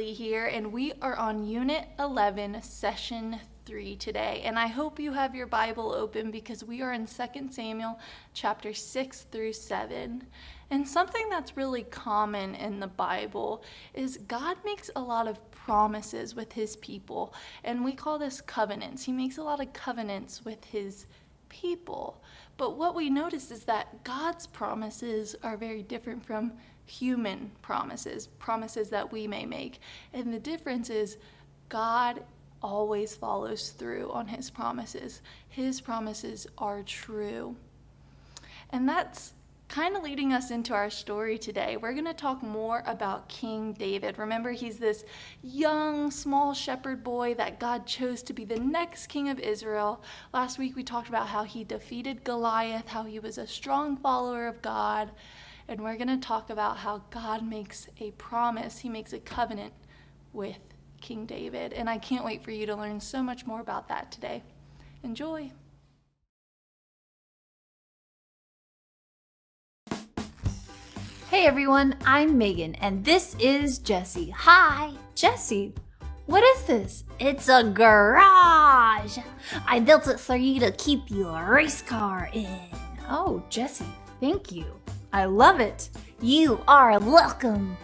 Haley here, and we are on Unit 11, Session 3 today. And I hope you have your Bible open because we are in 2 Samuel chapter 6 through 7. And something that's really common in the Bible is God makes a lot of promises with his people, and we call this covenants. He makes a lot of covenants with his people. But what we notice is that God's promises are very different from human promises that we may make. And the difference is God always follows through on his promises. His promises are true. And that's kind of leading us into our story today. We're going to talk more about King David. Remember, he's this young, small shepherd boy that God chose to be the next king of Israel. Last week we talked about how he defeated Goliath, how he was a strong follower of God. And we're going to talk about how God makes a promise. He makes a covenant with King David. And I can't wait for you to learn so much more about that today. Enjoy. Hey everyone, I'm Megan, and this is Jessie. Hi. Jessie, what is this? It's a garage. I built it for you to keep your race car in. Oh, Jessie, thank you. I love it. You are welcome.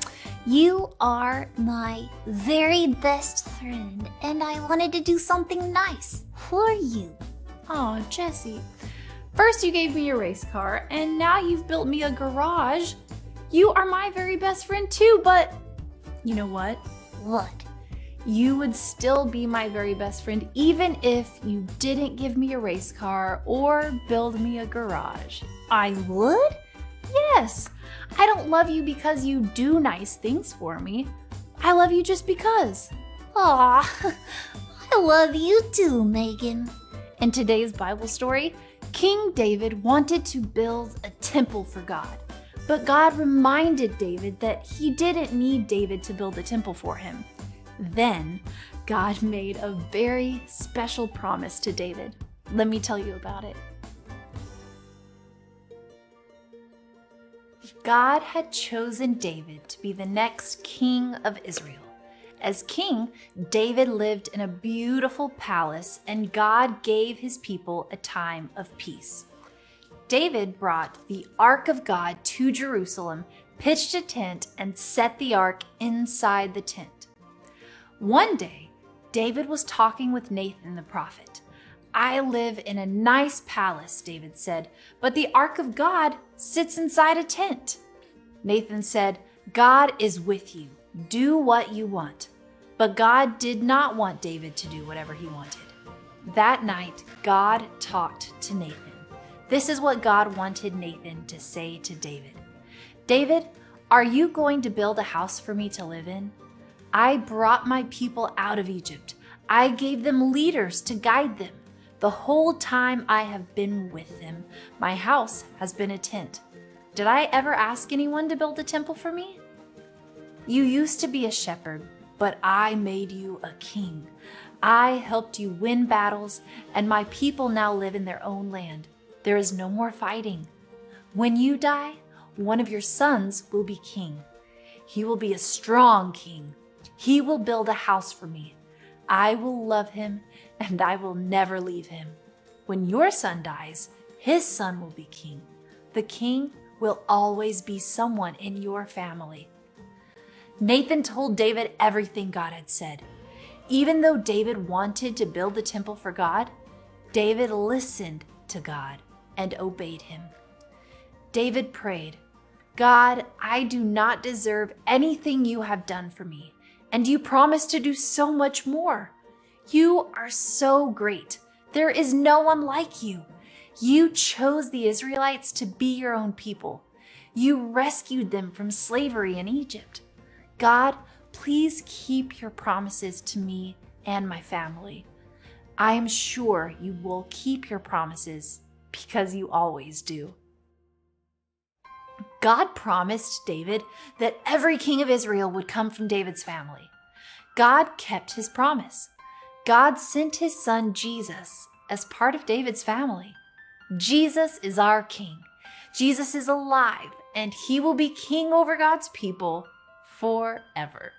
You are my very best friend, and I wanted to do something nice for you. Oh, Jessie, first you gave me a race car, and now you've built me a garage. You are my very best friend too, but you know what? What? You would still be my very best friend even if you didn't give me a race car or build me a garage. I would? Yes, I don't love you because you do nice things for me. I love you just because. Aw, I love you too, Megan. In today's Bible story, King David wanted to build a temple for God. But God reminded David that he didn't need David to build a temple for him. Then God made a very special promise to David. Let me tell you about it. God had chosen David to be the next king of Israel. As king, David lived in a beautiful palace, and God gave his people a time of peace. David brought the Ark of God to Jerusalem, pitched a tent, and set the Ark inside the tent. One day, David was talking with Nathan the prophet. "I live in a nice palace," David said, "but the Ark of God sits inside a tent." Nathan said, "God is with you. Do what you want." But God did not want David to do whatever he wanted. That night, God talked to Nathan. This is what God wanted Nathan to say to David. "David, are you going to build a house for me to live in? I brought my people out of Egypt. I gave them leaders to guide them. The whole time I have been with them, my house has been a tent. Did I ever ask anyone to build a temple for me? You used to be a shepherd, but I made you a king. I helped you win battles, and my people now live in their own land. There is no more fighting. When you die, one of your sons will be king. He will be a strong king. He will build a house for me. I will love him, and I will never leave him. When your son dies, his son will be king. The king will always be someone in your family." Nathan told David everything God had said. Even though David wanted to build the temple for God, David listened to God and obeyed him. David prayed, "God, I do not deserve anything you have done for me, and you promised to do so much more. You are so great. There is no one like you. You chose the Israelites to be your own people. You rescued them from slavery in Egypt. God, please keep your promises to me and my family. I am sure you will keep your promises because you always do." God promised David that every king of Israel would come from David's family. God kept his promise. God sent his son Jesus as part of David's family. Jesus is our king. Jesus is alive, and he will be king over God's people forever.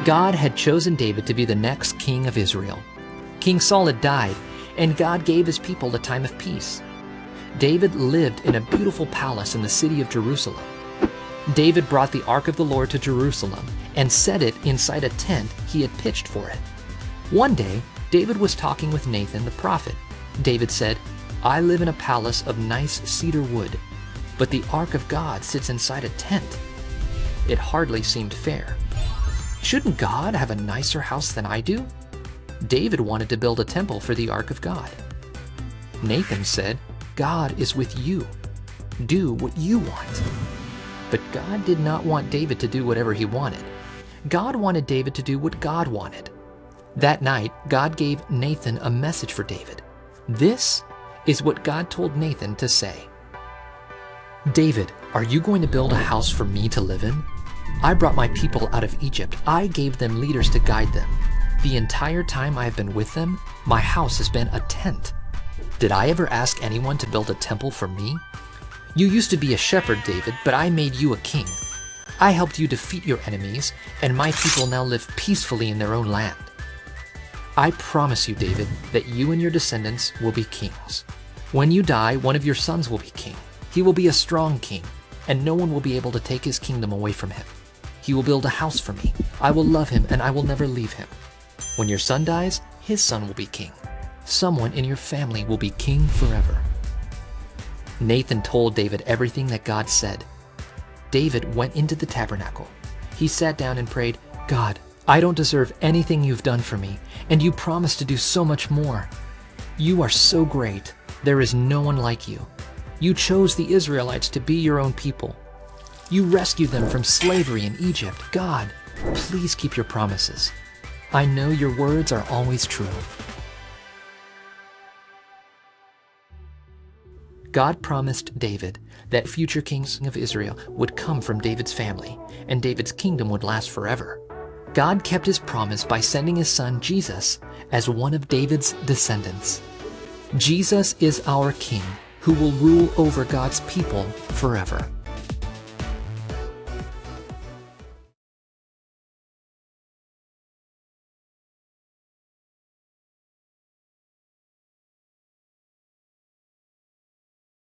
God had chosen David to be the next king of Israel. King Saul had died, and God gave his people a time of peace. David lived in a beautiful palace in the city of Jerusalem. David brought the ark of the Lord to Jerusalem and set it inside a tent he had pitched for it. One day, David was talking with Nathan the prophet. David said, "I live in a palace of nice cedar wood, but the ark of God sits inside a tent." It hardly seemed fair. Shouldn't God have a nicer house than I do? David wanted to build a temple for the ark of God. Nathan said, "God is with you. Do what you want." But God did not want David to do whatever he wanted. God wanted David to do what God wanted. That night, God gave Nathan a message for David. This is what God told Nathan to say. "David, are you going to build a house for me to live in? I brought my people out of Egypt. I gave them leaders to guide them. The entire time I have been with them, my house has been a tent. Did I ever ask anyone to build a temple for me? You used to be a shepherd, David, but I made you a king. I helped you defeat your enemies, and my people now live peacefully in their own land. I promise you, David, that you and your descendants will be kings. When you die, one of your sons will be king. He will be a strong king, and no one will be able to take his kingdom away from him. He will build a house for me. I will love him, and I will never leave him. When your son dies, his son will be king. Someone in your family will be king forever." Nathan told David everything that God said. David went into the tabernacle. He sat down and prayed, "God, I don't deserve anything you've done for me, and you promised to do so much more. You are so great. There is no one like you. You chose the Israelites to be your own people. You rescued them from slavery in Egypt. God, please keep your promises. I know your words are always true." God promised David that future kings of Israel would come from David's family, and David's kingdom would last forever. God kept his promise by sending his son Jesus as one of David's descendants. Jesus is our king who will rule over God's people forever.